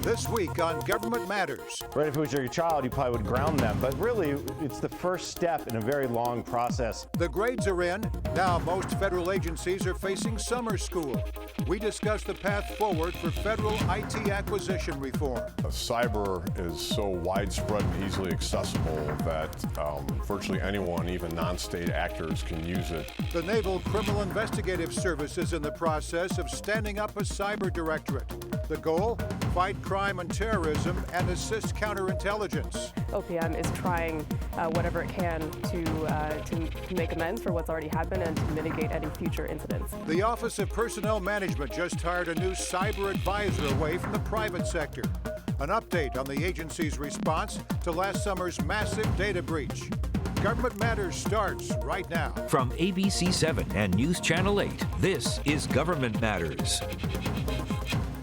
This week on Government Matters. Right, if it was your child, you probably would ground them. But really, it's the first step in a very long process. The grades are in. Now most federal agencies are facing summer school. We discuss the path forward for federal IT acquisition reform. Cyber is so widespread and easily accessible that virtually anyone, even non-state actors, can use it. The Naval Criminal Investigative Service is in the process of standing up a cyber directorate. The goal? Fight crime and terrorism and assist counterintelligence. OPM is trying whatever it can to make amends for what's already happened and to mitigate any future incidents. The Office of Personnel Management just hired a new cyber advisor away from the private sector. An update on the agency's response to last summer's massive data breach. Government Matters starts right now. From ABC 7 and News Channel 8, this is Government Matters.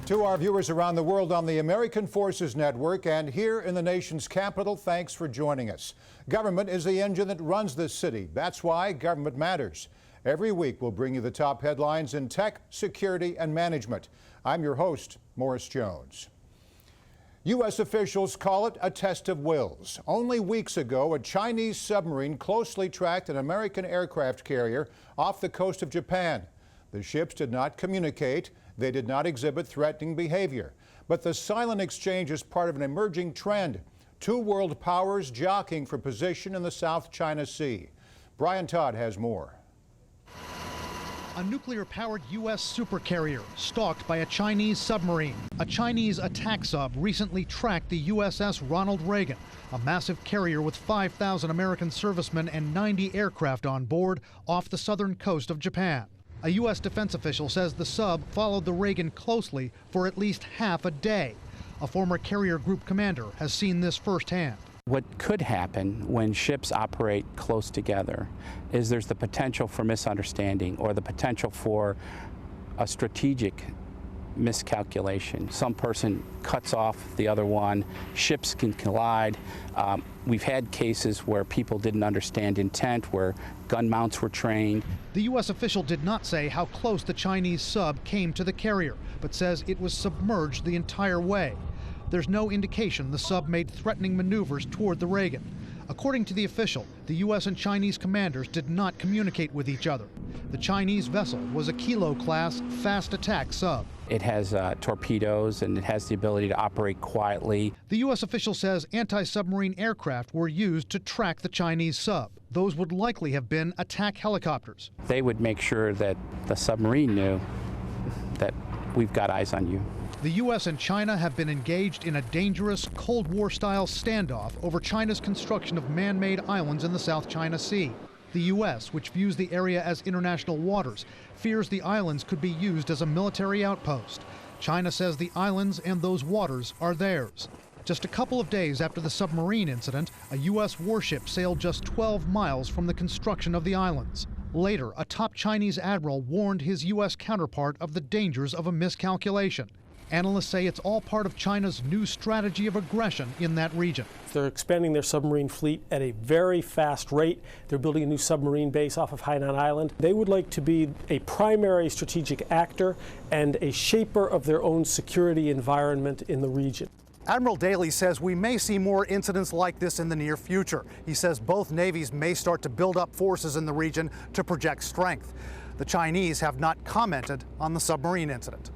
To our viewers around the world on the American Forces Network and here in the nation's capital, thanks for joining us. Government is the engine that runs this city. That's why Government Matters. Every week we'll bring you the top headlines in tech, security, and management. I'm your host, Morris Jones. U.S. officials call it a test of wills. Only weeks ago, a Chinese submarine closely tracked an American aircraft carrier off the coast of Japan. The ships did not communicate. They did not exhibit threatening behavior. But the silent exchange is part of an emerging trend. Two world powers jockeying for position in the South China Sea. Brian Todd has more. A nuclear-powered U.S. supercarrier stalked by a Chinese submarine. A Chinese attack sub recently tracked the USS Ronald Reagan, a massive carrier with 5,000 American servicemen and 90 aircraft on board off the southern coast of Japan. A U.S. defense official says the sub followed the Reagan closely for at least half a day. A former carrier group commander has seen this firsthand. What could happen when ships operate close together is there's the potential for misunderstanding or the potential for a strategic miscalculation. Some person cuts off the other one, ships can collide. We've had cases where people didn't understand intent, where gun mounts were trained. The U.S. official did not say how close the Chinese sub came to the carrier, but says it was submerged the entire way. There's no indication the sub made threatening maneuvers toward the Reagan. According to the official, the U.S. and Chinese commanders did not communicate with each other. The Chinese vessel was a Kilo-class fast attack sub. It has torpedoes and it has the ability to operate quietly. The U.S. official says anti-submarine aircraft were used to track the Chinese sub. Those would likely have been attack helicopters. They would make sure that the submarine knew that we've got eyes on you. The U.S. and China have been engaged in a dangerous Cold War-style standoff over China's construction of man-made islands in the South China Sea. The U.S., which views the area as international waters, fears the islands could be used as a military outpost. China says the islands and those waters are theirs. Just a couple of days after the submarine incident, a U.S. warship sailed just 12 miles from the construction of the islands. Later, a top Chinese admiral warned his U.S. counterpart of the dangers of a miscalculation. Analysts say it's all part of China's new strategy of aggression in that region. They're expanding their submarine fleet at a very fast rate. They're building a new submarine base off of Hainan Island. They would like to be a primary strategic actor and a shaper of their own security environment in the region. Admiral Daly says we may see more incidents like this in the near future. He says both navies may start to build up forces in the region to project strength. The Chinese have not commented on the submarine incident.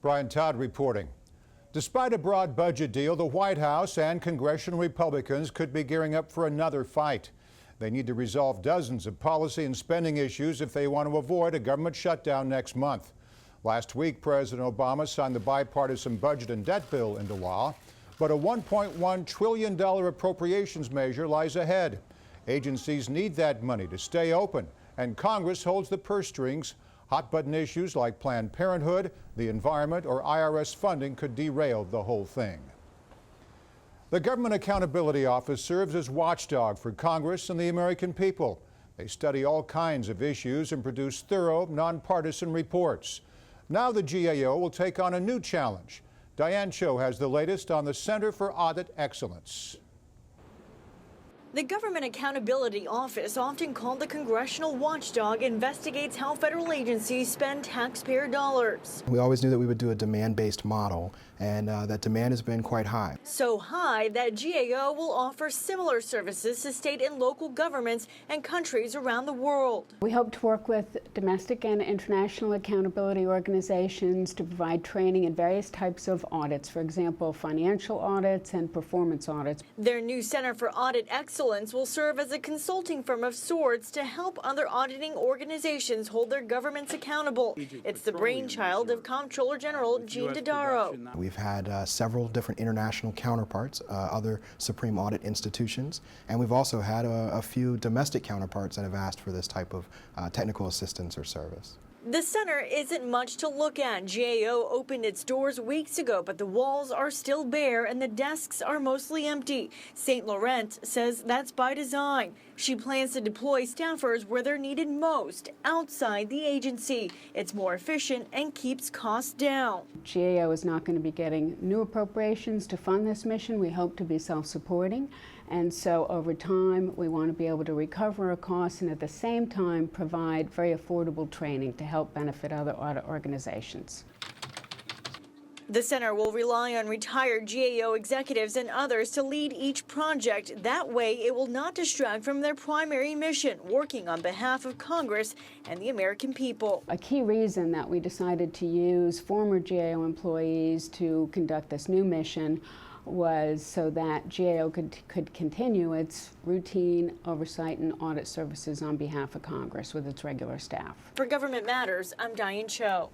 Brian Todd reporting. Despite a broad budget deal, the White House and congressional Republicans could be gearing up for another fight. They need to resolve dozens of policy and spending issues if they want to avoid a government shutdown next month. Last week, President Obama signed the bipartisan budget and debt bill into law, but a $1.1 trillion appropriations measure lies ahead. Agencies need that money to stay open, and Congress holds the purse strings. Hot-button issues like Planned Parenthood, the environment, or IRS funding could derail the whole thing. The Government Accountability Office serves as watchdog for Congress and the American people. They study all kinds of issues and produce thorough, nonpartisan reports. Now the GAO will take on a new challenge. Diane Cho has the latest on the Center for Audit Excellence. The Government Accountability Office, often called the congressional watchdog, investigates how federal agencies spend taxpayer dollars. We always knew that we would do a demand-based model, and that demand has been quite high. So high that GAO will offer similar services to state and local governments and countries around the world. We hope to work with domestic and international accountability organizations to provide training in various types of audits, for example, financial audits and performance audits. Their new Center for Audit Excellence will serve as a consulting firm of sorts to help other auditing organizations hold their governments accountable. It's the brainchild of Comptroller General Gene Dodaro. We've had several different international counterparts, other Supreme Audit institutions, and we've also had a few domestic counterparts that have asked for this type of technical assistance or service. The center isn't much to look at. GAO opened its doors weeks ago, but the walls are still bare and the desks are mostly empty. St. Laurent says that's by design. She plans to deploy staffers where they're needed most, outside the agency. It's more efficient and keeps costs down. GAO is not going to be getting new appropriations to fund this mission. We hope to be self-supporting. And so over time, we want to be able to recover our costs and at the same time provide very affordable training to help benefit other audit organizations. The center will rely on retired GAO executives and others to lead each project. That way, it will not distract from their primary mission, working on behalf of Congress and the American people. A key reason that we decided to use former GAO employees to conduct this new mission was so that GAO could continue its routine oversight and audit services on behalf of Congress with its regular staff. For Government Matters, I'm Diane Cho.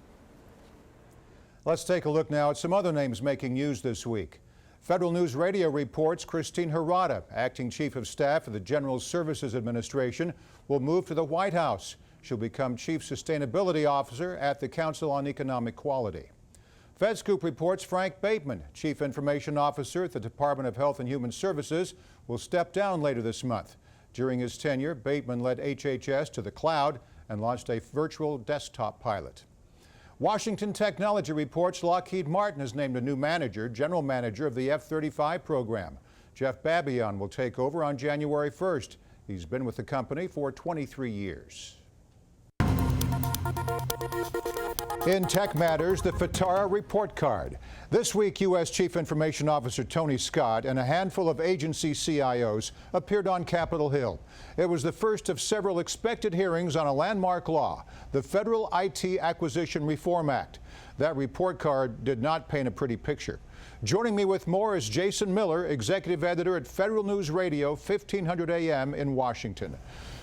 Let's take a look now at some other names making news this week. Federal News Radio reports Christine Harada, acting Chief of Staff of the General Services Administration, will move to the White House. She'll become Chief Sustainability Officer at the Council on Economic Quality. FedScoop reports Frank Bateman, Chief Information Officer at the Department of Health and Human Services, will step down later this month. During his tenure, Bateman led HHS to the cloud and launched a virtual desktop pilot. Washington Technology reports Lockheed Martin has named a new manager, general manager of the F-35 program. Jeff Babion will take over on January 1st. He's been with the company for 23 years. In Tech Matters, the FITARA report card. This week, U.S. Chief Information Officer Tony Scott and a handful of agency CIOs appeared on Capitol Hill. It was the first of several expected hearings on a landmark law, the Federal IT Acquisition Reform Act. That report card did not paint a pretty picture. Joining me with more is Jason Miller, Executive Editor at Federal News Radio, 1500 AM in Washington.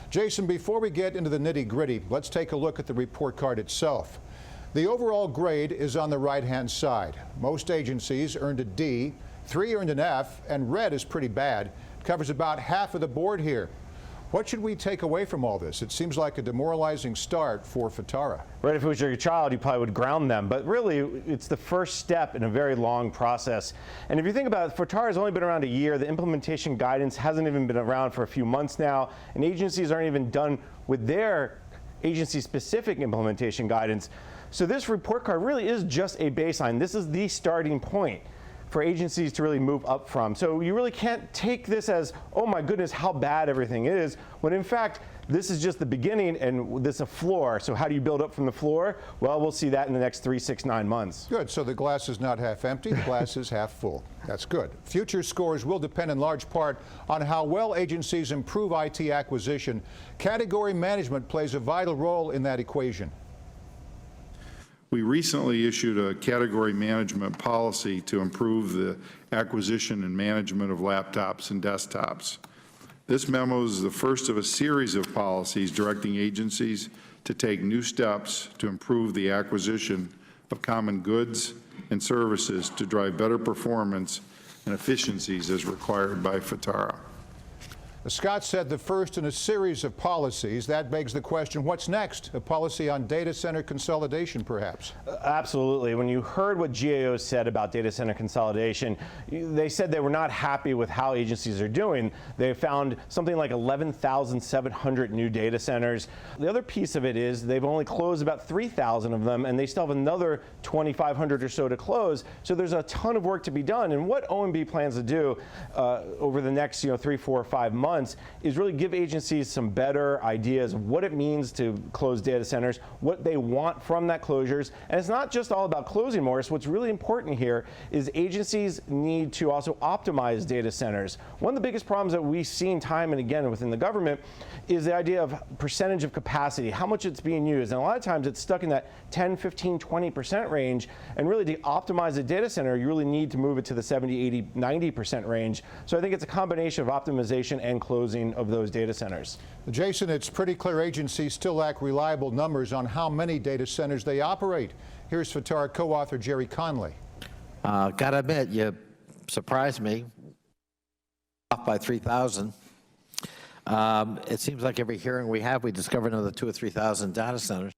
Jason, before we get into the nitty-gritty, let's take a look at the report card itself. The overall grade is on the right-hand side. Most agencies earned a D, 3 earned an F, and red is pretty bad. It covers about half of the board here. What should we take away from all this? It seems like a demoralizing start for FITARA. Right, if it was your child, you probably would ground them. But really, it's the first step in a very long process. And if you think about it, FITARA has only been around a year. The implementation guidance hasn't even been around for a few months now. And agencies aren't even done with their agency-specific implementation guidance. So this report card really is just a baseline. This is the starting point for agencies to really move up from. So you really can't take this as, oh my goodness, how bad everything is, when in fact, this is just the beginning and this is a floor. So how do you build up from the floor? Well, we'll see that in the next 3, 6, 9 months. Good, so the glass is not half empty, the glass is half full. That's good. Future scores will depend in large part on how well agencies improve IT acquisition. Category management plays a vital role in that equation. We recently issued a category management policy to improve the acquisition and management of laptops and desktops. This memo is the first of a series of policies directing agencies to take new steps to improve the acquisition of common goods and services to drive better performance and efficiencies as required by FITARA. Scott said the first in a series of policies. That begs the question, what's next? A policy on data center consolidation, perhaps? Absolutely. When you heard what GAO said about data center consolidation, they said they were not happy with how agencies are doing. They found something like 11,700 new data centers. The other piece of it is they've only closed about 3,000 of them, and they still have another 2,500 or so to close. So there's a ton of work to be done. And what OMB plans to do over the next 3, 4, 5 months months is really give agencies some better ideas of what it means to close data centers, what they want from that closures. And it's not just all about closing more. So what's really important here is agencies need to also optimize data centers. One of the biggest problems that we've seen time and again within the government is the idea of percentage of capacity, how much it's being used. And a lot of times it's stuck in that 10, 15, 20% range. And really to optimize a data center, you really need to move it to the 70, 80, 90% range. So I think it's a combination of optimization and closing of those data centers. Jason, it's pretty clear agencies still lack reliable numbers on how many data centers they operate. Here's FITARA co-author Jerry Conley. Gotta admit, you surprised me. Off by 3,000. It seems like every hearing we have, we discover another 2,000 or 3,000 data centers.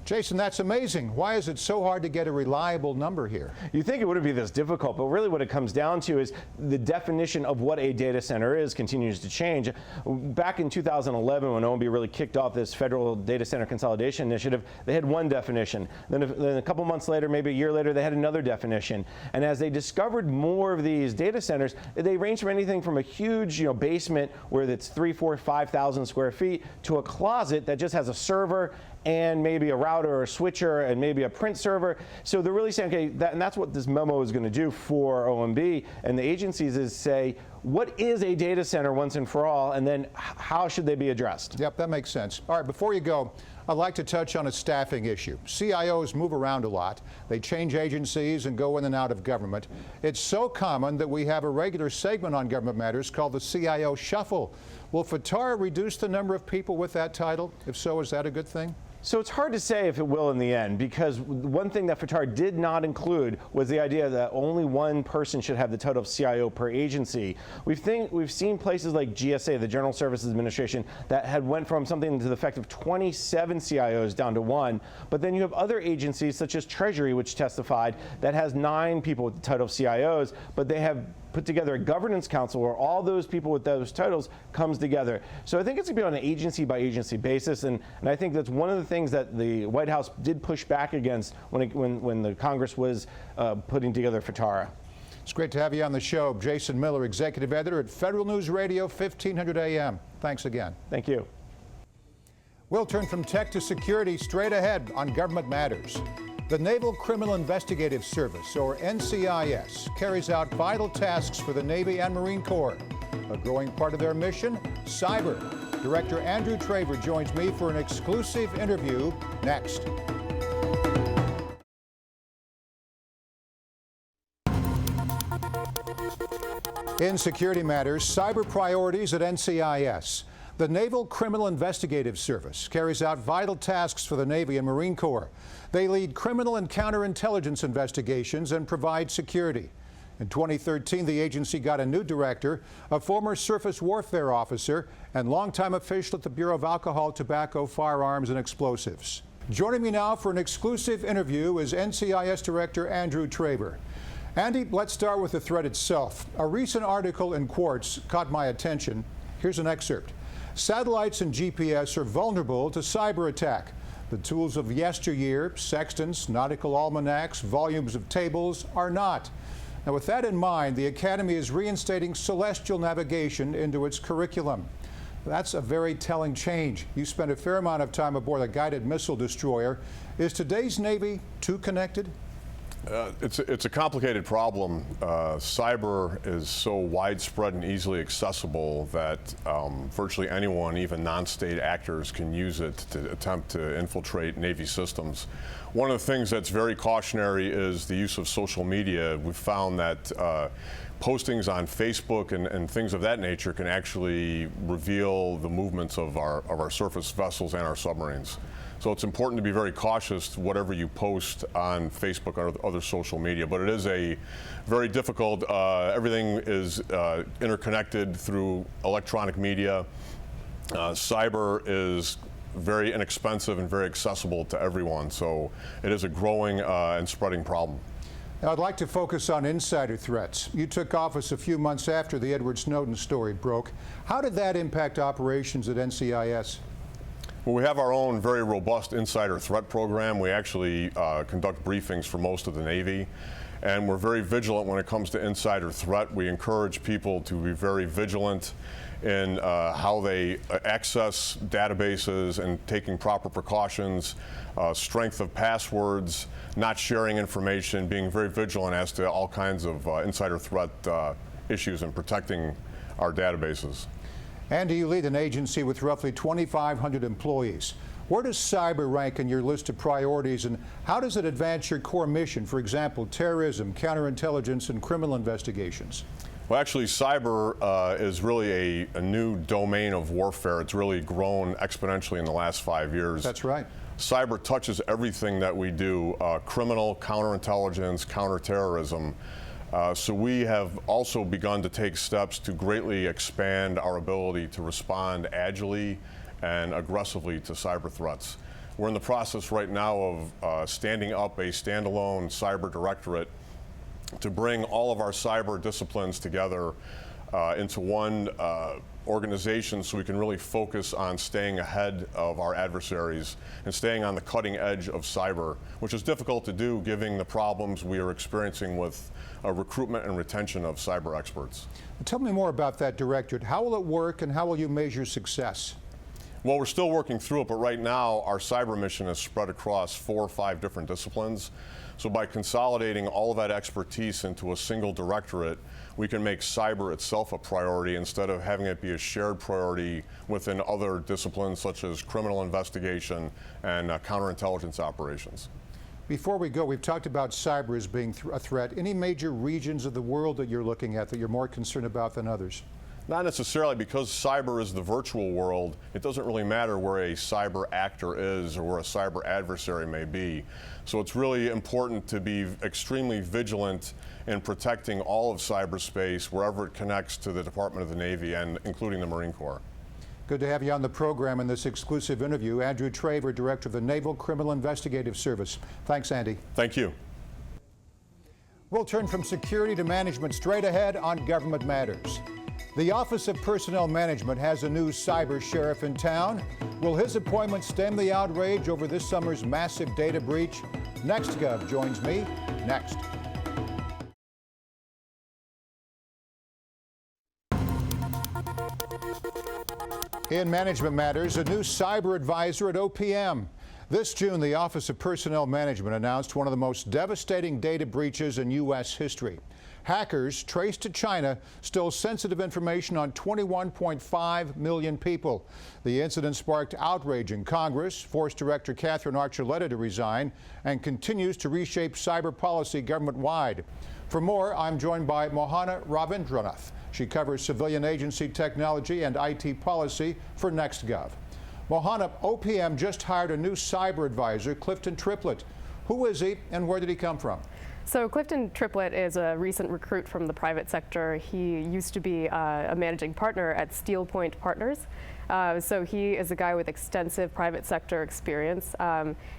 Jason, that's amazing. Why is it so hard to get a reliable number here? You think it wouldn't be this difficult, but really what it comes down to is the definition of what a data center is continues to change. Back in 2011, when OMB really kicked off this federal data center consolidation initiative, they had one definition. Then a couple months later, maybe a year later, they had another definition. And as they discovered more of these data centers, they range from anything from a huge basement where it's 3,000, 4,000, 5,000 square feet to a closet that just has a server and maybe a router or a switcher and maybe a print server. So they're really saying, okay, and that's what this memo is going to do for OMB and the agencies is say, what is a data center once and for all, and then how should they be addressed? Yep, that makes sense. All right, before you go, I'd like to touch on a staffing issue. CIOs move around a lot. They change agencies and go in and out of government. It's so common that we have a regular segment on government matters called the CIO Shuffle. Will FITARA reduce the number of people with that title? If so, is that a good thing? So it's hard to say if it will in the end, because one thing that FITARA did not include was the idea that only one person should have the title of CIO per agency. We've seen places like GSA, the General Services Administration, that had went from something to the effect of 27 CIOs down to 1. But then you have other agencies such as Treasury, which testified, that has 9 people with the title of CIOs, but they have put together a governance council where all those people with those titles comes together. So I think it's going to be on an agency by agency basis, and I think that's one of the things that the White House did push back against when the Congress was putting together FITARA. It's great to have you on the show. Jason Miller, Executive Editor at Federal News Radio, 1500 AM. Thanks again. Thank you. We'll turn from tech to security straight ahead on Government Matters. The Naval Criminal Investigative Service, or NCIS, carries out vital tasks for the Navy and Marine Corps. A growing part of their mission, cyber. Director Andrew Traver joins me for an exclusive interview next. In security matters, cyber priorities at NCIS. The Naval Criminal Investigative Service carries out vital tasks for the Navy and Marine Corps. They lead criminal and counterintelligence investigations and provide security. In 2013, the agency got a new director, a former surface warfare officer and longtime official at the Bureau of Alcohol, Tobacco, Firearms, and Explosives. Joining me now for an exclusive interview is NCIS Director Andrew Traver. Andy, let's start with the threat itself. A recent article in Quartz caught my attention. Here's an excerpt. Satellites and GPS are vulnerable to cyber attack. The tools of yesteryear, sextants, nautical almanacs, volumes of tables, are not. Now, with that in mind, the Academy is reinstating celestial navigation into its curriculum. That's a very telling change. You spent a fair amount of time aboard a guided missile destroyer. Is today's Navy too connected? It's a complicated problem. Cyber is so widespread and easily accessible that virtually anyone, even non-state actors, can use it to attempt to infiltrate Navy systems. One of the things that's very cautionary is the use of social media. We've found that postings on Facebook and things of that nature can actually reveal the movements of our surface vessels and our submarines. So it's important to be very cautious whatever you post on Facebook or other social media. But it is a very difficult, everything is interconnected through electronic media. Cyber is very inexpensive and very accessible to everyone. So it is a growing and spreading problem. Now, I'd like to focus on insider threats. You took office a few months after the Edward Snowden story broke. How did that impact operations at NCIS? Well, we have our own very robust insider threat program. We actually conduct briefings for most of the Navy. And we're very vigilant when it comes to insider threat. We encourage people to be very vigilant in how they access databases and taking proper precautions, strength of passwords, not sharing information, being very vigilant as to all kinds of insider threat issues and protecting our databases. Andy, you lead an agency with roughly 2,500 employees. Where does cyber rank in your list of priorities, and how does it advance your core mission, for example, terrorism, counterintelligence, and criminal investigations? Well, actually, cyber is really a new domain of warfare. It's really grown exponentially in the last 5 years. That's right. Cyber touches everything that we do, criminal, counterintelligence, counterterrorism. So we have also begun to take steps to greatly expand our ability to respond agilely and aggressively to cyber threats. We're in the process right now of standing up a standalone cyber directorate to bring all of our cyber disciplines together into one organization so we can really focus on staying ahead of our adversaries and staying on the cutting edge of cyber, which is difficult to do given the problems we are experiencing with recruitment and retention of cyber experts. Tell me more about that directorate. How will it work and how will you measure success? Well, we're still working through it, but right now our cyber mission is spread across 4 or 5 different disciplines. So by consolidating all of that expertise into a single directorate, we can make cyber itself a priority instead of having it be a shared priority within other disciplines such as criminal investigation and counterintelligence operations. Before we go, we've talked about cyber as being a threat. Any major regions of the world that you're looking at that you're more concerned about than others? Not necessarily, because cyber is the virtual world. It doesn't really matter where a cyber actor is or where a cyber adversary may be. So it's really important to be extremely vigilant in protecting all of cyberspace wherever it connects to the Department of the Navy and including the Marine Corps. Good to have you on the program in this exclusive interview. Andrew Traver, Director of the Naval Criminal Investigative Service. Thanks, Andy. Thank you. We'll turn from security to management straight ahead on Government Matters. The Office of Personnel Management has a new cyber sheriff in town. Will his appointment stem the outrage over this summer's massive data breach? Nextgov joins me next. In Management Matters, a new cyber advisor at OPM. This June, the Office of Personnel Management announced one of the most devastating data breaches in U.S. history. Hackers traced to China stole sensitive information on 21.5 million people. The incident sparked outrage in Congress, forced Director Catherine Archuleta to resign, and continues to reshape cyber policy government-wide. For more, I'm joined by Mohana Ravindranath. She covers civilian agency technology and IT policy for Nextgov. Mohana, OPM just hired a new cyber advisor, Clifton Triplett. Who is he and where did he come from? So Clifton Triplett is a recent recruit from the private sector. He used to be a managing partner at Steel Point Partners. So he is a guy with extensive private sector experience,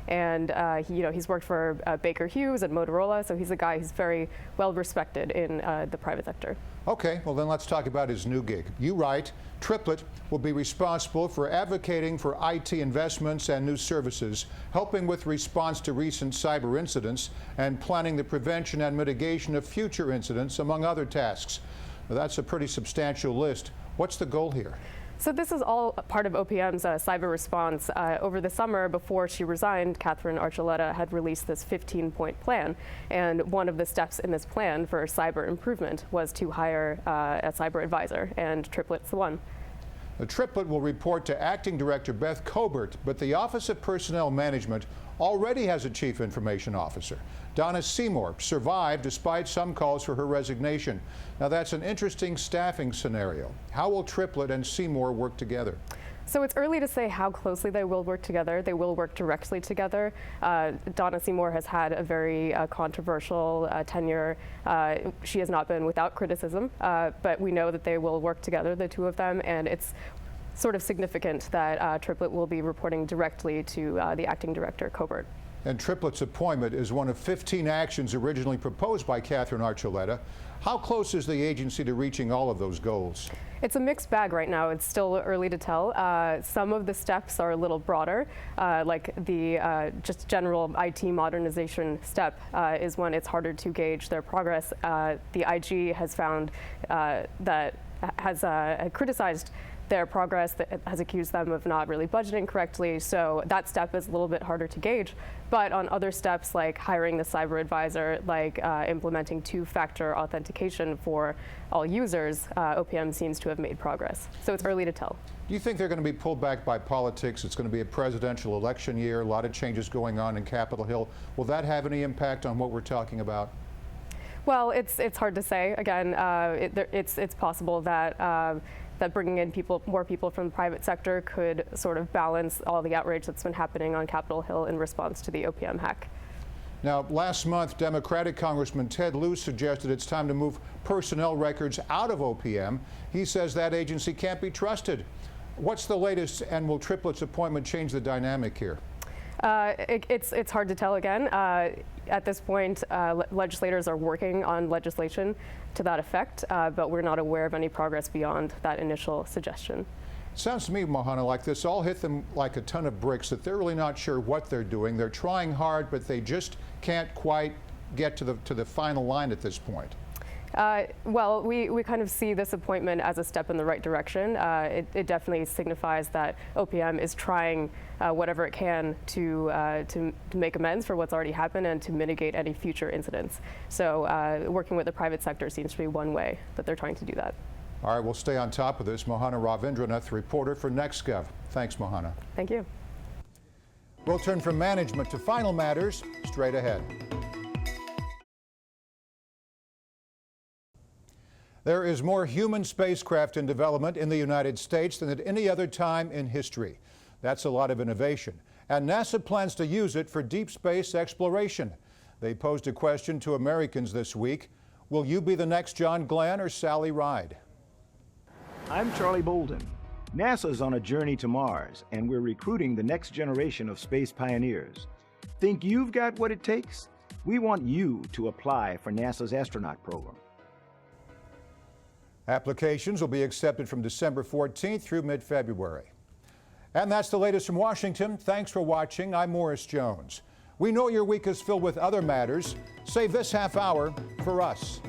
he's worked for Baker Hughes and Motorola. So he's a guy who's very well respected in the private sector. Okay, well then let's talk about his new gig. You write, Triplett will be responsible for advocating for IT investments and new services, helping with response to recent cyber incidents, and planning the prevention and mitigation of future incidents, among other tasks. Now, that's a pretty substantial list. What's the goal here? So this is all part of OPM's cyber response. Over the summer, before she resigned, Catherine Archuleta had released this 15-point plan. And one of the steps in this plan for cyber improvement was to hire a cyber advisor, and Triplett's the one. The Triplett will report to Acting Director Beth Cobert, but the Office of Personnel Management already has a Chief Information Officer. Donna Seymour survived despite some calls for her resignation. Now that's an interesting staffing scenario. How will Triplett and Seymour work together? So it's early to say how closely they will work together. They will work directly together. Donna Seymour has had a very controversial tenure. She has not been without criticism, but we know that they will work together, the two of them, and it's sort of significant that Triplett will be reporting directly to the acting director, Cobert. And Triplett's appointment is one of 15 actions originally proposed by Catherine Archuleta. How close is the agency to reaching all of those goals? It's a mixed bag right now. It's still early to tell. Some of the steps are a little broader, like the just general IT modernization step is one. It's harder to gauge their progress. The IG has found that has criticized their progress, that has accused them of not really budgeting correctly. So that step is a little bit harder to gauge. But on other steps like hiring the cyber advisor, like implementing two-factor authentication for all users, OPM seems to have made progress. So it's early to tell. Do you think they're going to be pulled back by politics? It's going to be a presidential election year, a lot of changes going on in Capitol Hill. Will that have any impact on what we're talking about? Well, it's hard to say. Again, it's possible that that bringing in more people from the private sector could sort of balance all the outrage that's been happening on Capitol Hill in response to the OPM hack. Now, last month, Democratic Congressman Ted Lieu suggested it's time to move personnel records out of OPM. He says that agency can't be trusted. What's the latest, and will Triplett's appointment change the dynamic here? It's hard to tell again. At this point, legislators are working on legislation to that effect, but we're not aware of any progress beyond that initial suggestion. Sounds to me, Mohana, like this all hit them like a ton of bricks, that they're really not sure what they're doing. They're trying hard, but they just can't quite get to the final line at this point. Well, we kind of see this appointment as a step in the right direction. It definitely signifies that OPM is trying whatever it can to make amends for what's already happened and to mitigate any future incidents. So working with the private sector seems to be one way that they're trying to do that. All right, we'll stay on top of this. Mohana Ravindranath, reporter for Nextgov. Thanks, Mohana. Thank you. We'll turn from management to final matters straight ahead. There is more human spacecraft in development in the United States than at any other time in history. That's a lot of innovation. And NASA plans to use it for deep space exploration. They posed a question to Americans this week. Will you be the next John Glenn or Sally Ride? I'm Charlie Bolden. NASA's on a journey to Mars, and we're recruiting the next generation of space pioneers. Think you've got what it takes? We want you to apply for NASA's astronaut program. Applications will be accepted from December 14th through mid-February. And that's the latest from Washington. Thanks for watching. I'm Morris Jones. We know your week is filled with other matters. Save this half hour for us.